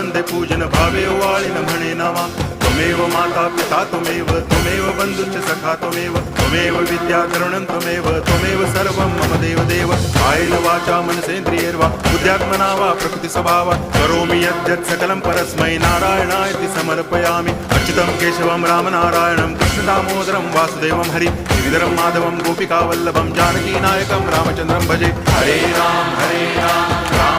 वंदे पूजन भावे वाळिन म्हणे नामा त्वमेव माता पिता त्वमेव बंधुश्च सखा त्वमेव विद्या तरुणं त्वमेव सर्वं मम देव कायेन वाचा मनसेन्द्रियैर्वा बुद्ध्यात्मना वा प्रकृति स्वभावात् करोमि यद्यत् सकलं परस्मै नारायणायति समर्पयामि अच्युतं केशवं रामनारायणं कृष्णदामोदरं वासुदेवं हरि गिरिधरं माधवं गोपिकावल्लभं जानकीनायकं रामचन्द्रं भजे हरे राम